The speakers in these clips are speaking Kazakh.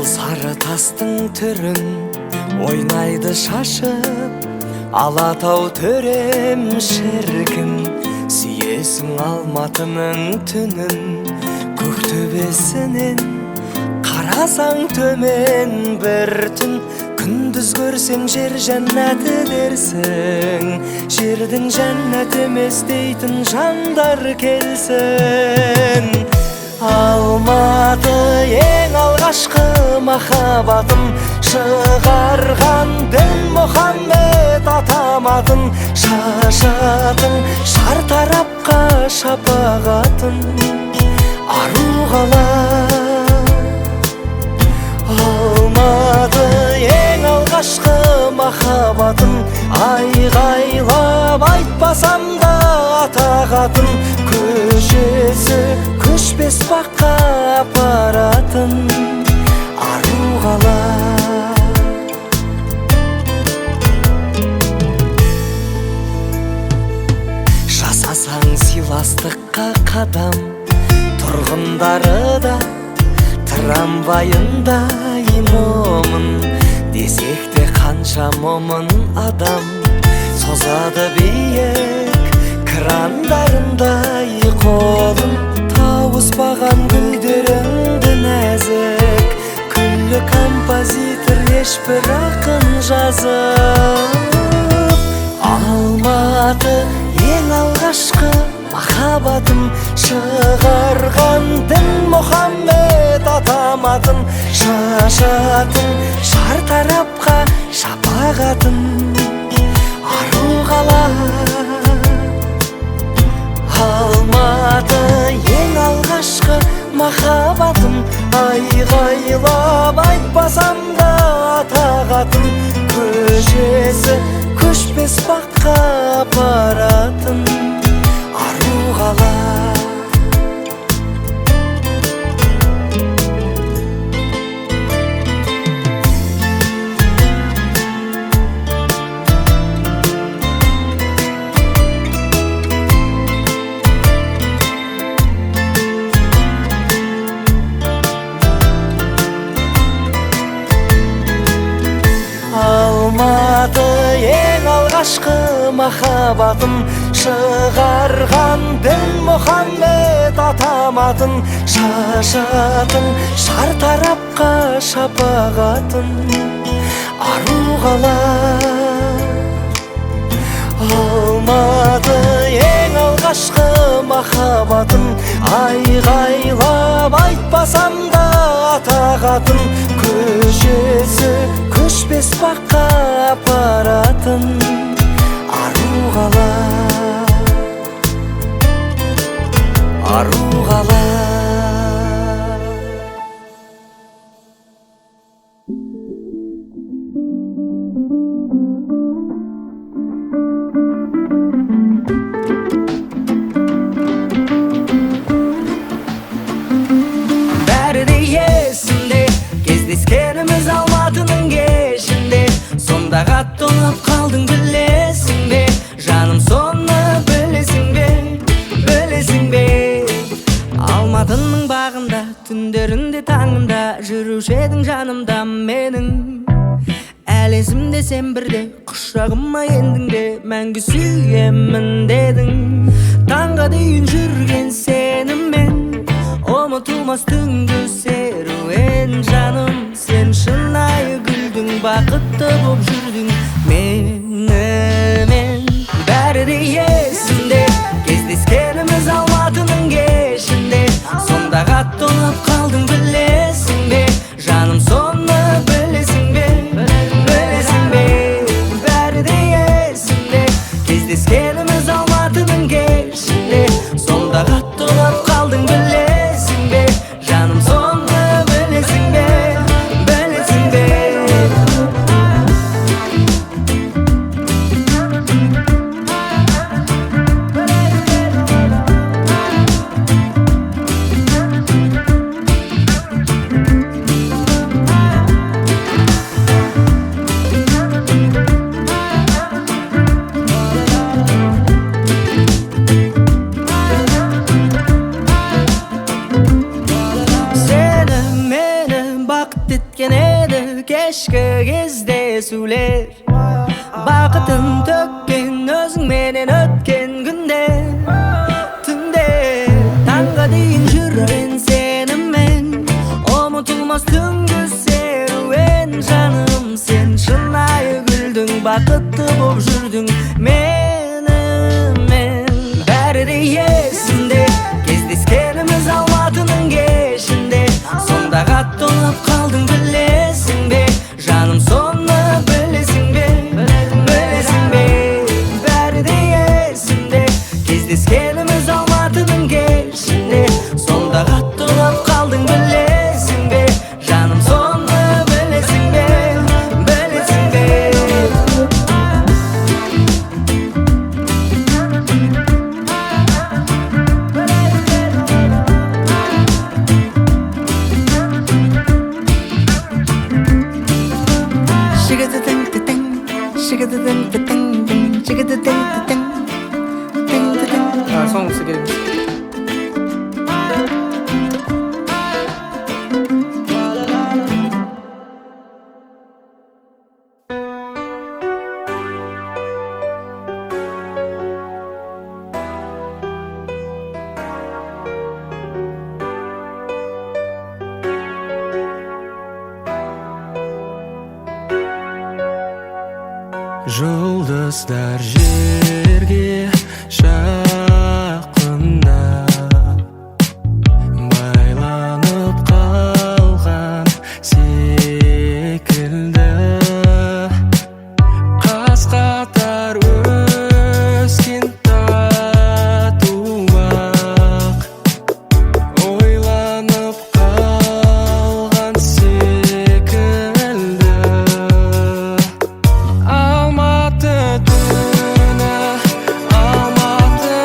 сары тастың түрін ойнайды шашып, Алатау төрем шіркін, сүйесің Алматының түнін. Көктөбесінен қарасаң төмен бір түн, күндіз көрсең жер жәннаты дерсің. Жердің жәннат емес дейтін жандар келсін. Алматы ең алғашқы махаббатым, шығарған Дінмұхаммед атаматын. Шашатын шартарапқа шапағатын, ару қала. Алматы ең алғашқы махаббатым, айғайлап айтпасам да атағатын. Көшесі көшпес баққа апаратын, ару қала. Жасасаң сыйластыққа қадам, тұрғындары да трамвайында момын. Десек те қанша момын адам, созады биік крандарындай қолын. Тауыспаған гүлдеріңді нәзік, күллі композитор ешбір ақын жазып. Алматы ең алғашқы махаббатым, шығарған Дінмұхаммед атаматын. Шашатын шартарапқа шапағатын, ару қала. Алматы ең алғашқы махаббатым, айғайлап айтпасам да атағатын. Көшесі көшпес баққа апаратын, ару қала. Алматы ең алғашқы махаббатым, шығарған Дінмұхаммед атаматын. Шашатын шартарапқа шапағатын, ару қала. Алматы ең алғашқы махаббатым, айғайлап айтпасам да атағатын. Көшесі көшпес баққа апаратын, ару қала. Ару қала. Бәрі де есімде, кездескеніміз Алматының кешінде. Сонда қатты ұнап қалдың білесің бе, жаным, соны білесің бе, білесің бе. Алматының бағында, түндерінде таңында, жүруші едің жанымда менің. Әлі есімде сен бірде, құшағыма ендің де, мәңгі сүйемін дедің. Таңға дейін жүрген сеніммен, ұмытылмас түнгі серуен. Жаным, сен шынайы күлдің, бақытты боп жүрдің менімен. Бәрі де есімде, кездескеніміз Алматының кешінде. Сонда қатты ұнап қалдың білесің бе, жаным, соны білесің бе, білесің бе. Бәрі де есімде, кездескеніміз Алматының кешінде. Сонда қатты ұнап қалдың білесің бе, жаным. kechki kezdesuvler Bakıtın tökken özüň menen ötken günde Tünde tanga deyin jürgen senim men Omutulmaz tüngü serüven Janım sen şınaýy güldüň bakıtly bolup jürdüň men Bäri de ýesimde Kezdeskenimiz Almatynyň keşinde Sonda gatlanyp kaldyň bilesiňbe Janym sonu bilesiňbe Bäri de ýesimde Kezdeskenimiz Almatynyň keşinde Sonda gatlanyp kaldyň bilesiňbe Janym sonu bilesiňbe Son sigara. Жұлдыздар жерге жақындап байланып қалған секілді қаз-қатар өскен тату бақ ойланып қалған секілді Алматы түні, Алматы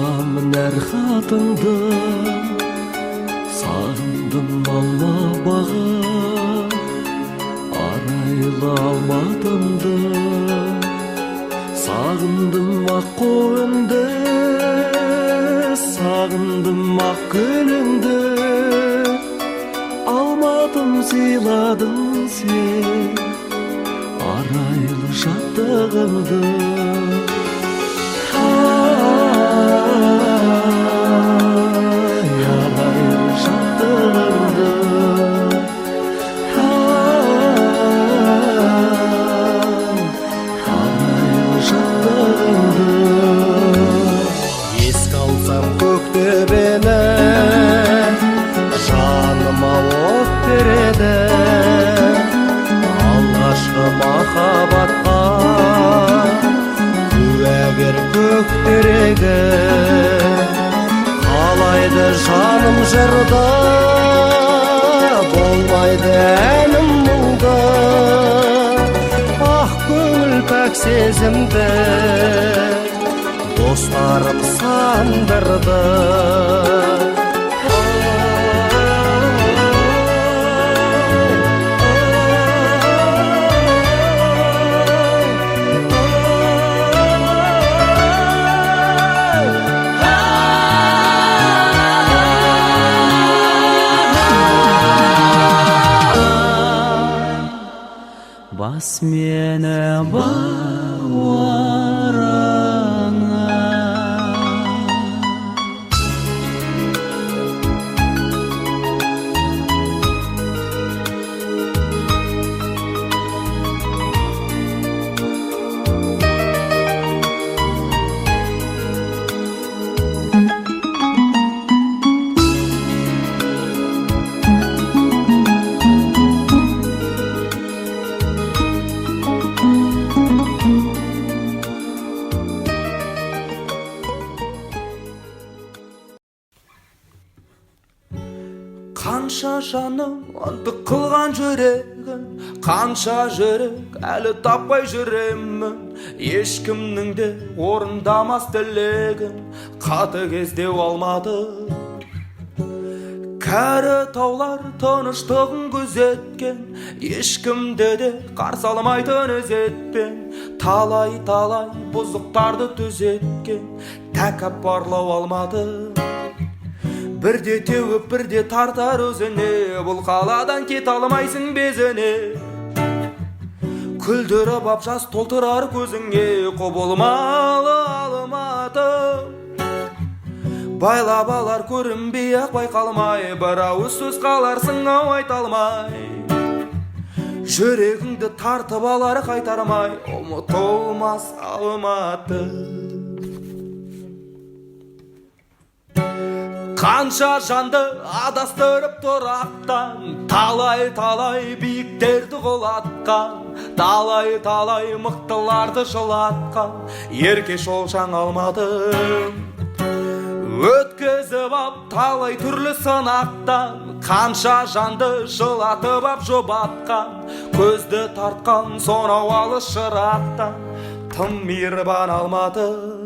Yazamın her hatındı, sağındım alma bağı, arayla almadımdı. Sağındım ak koyundu, sağındım ak gülündü. Almadım siladın sen, arayla şattığımdı. Еске алсам көктөбені, жаныма от береді. Алғашқы махаббатқа күәгер көктерегі. Қалайды жаным жырда, болмайды әнім мұңда. Ақ көңіл пәк сезімді достарым сандырды. Бас мені бауырыңа. Қанша жаным ынтық қылған жүрегін, қанша жүрек әлі таппай жүремін. Ешкімнің де орындамас тілегін қатыгездеу алмады. Кәрі таулар тыныштығын күзеткен, ешкімді де қарсы алмайтын ізетпен. Талай-талай бұзықтарды түзеткен, тәкаппарлау алмады. Бірде теуіп бірде тартар өзіне, бұл қаладан кет алмайсың безіне. Күлдіріп ап жас толтырар көзіңе, құбылмалы Алматы. Байлап алар көрінбей ақ байқалмай, бір ауыз сөз қаларсың ау айта алмай. Жүрегіңді тартып алар қайтармай, ұмытылмас Алматы. Қанша жанды адастырып тұрақтан, талай-талай биіктерді құлатқан, талай-талай мықтыларды жылатқан, ерке шолшаң алмадым. Өткізіп ап талай түрлі сынақтан, қанша жанды жылатып ап жұбатқан, көзді тартқан сонау алыс шырақтан, тым мейірбан алмадым.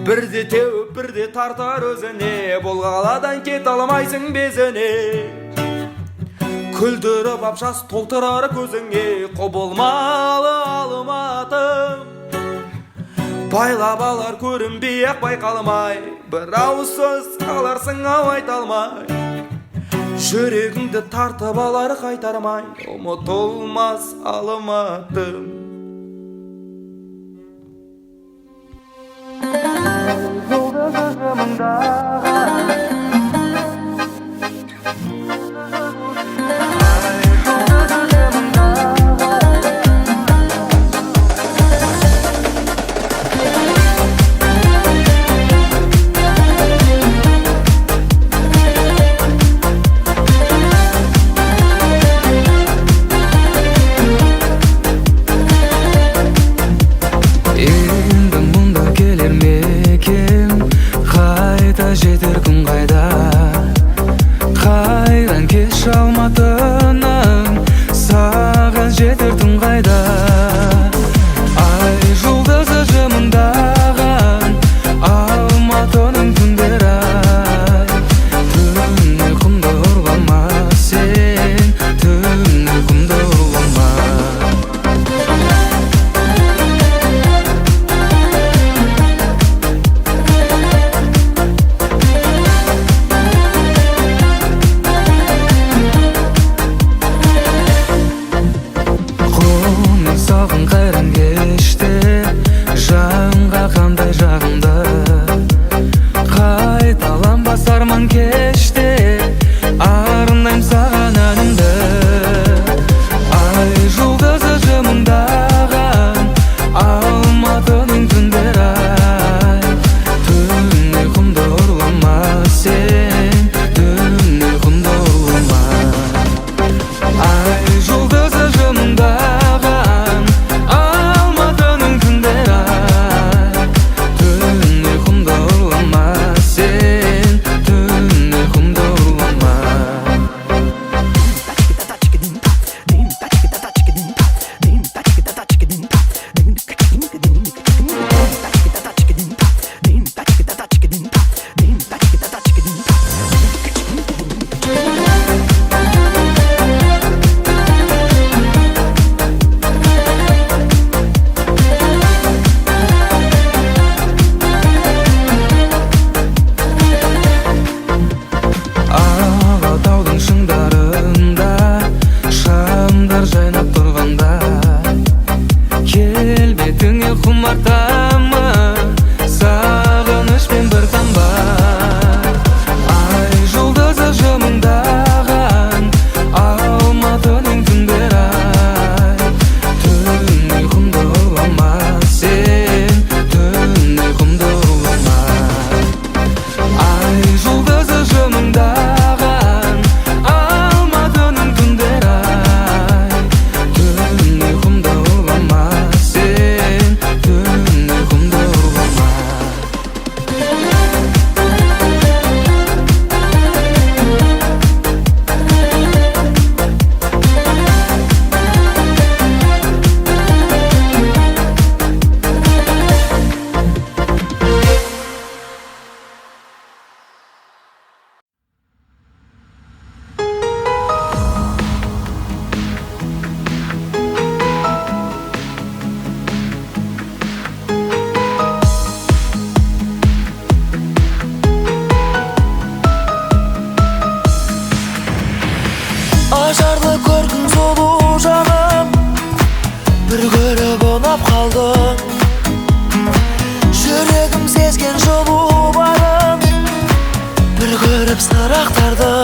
Бірде теуіп бірде тартар өзіне, бұл қаладан кет алмайсың безіне. Күлдіріп ап жас толтырар көзіңе, құбылмалы Алматы. Байлап алар көрінбей ақ байқалмай, бір ауыз сөз қаларсың ау айта алмай. Жүрегіңді тартып алар қайтармай, ұмытылмас Алматы. сақтап қалдың. Жүрегім сезген жылу барын, бір көріп сырақтарды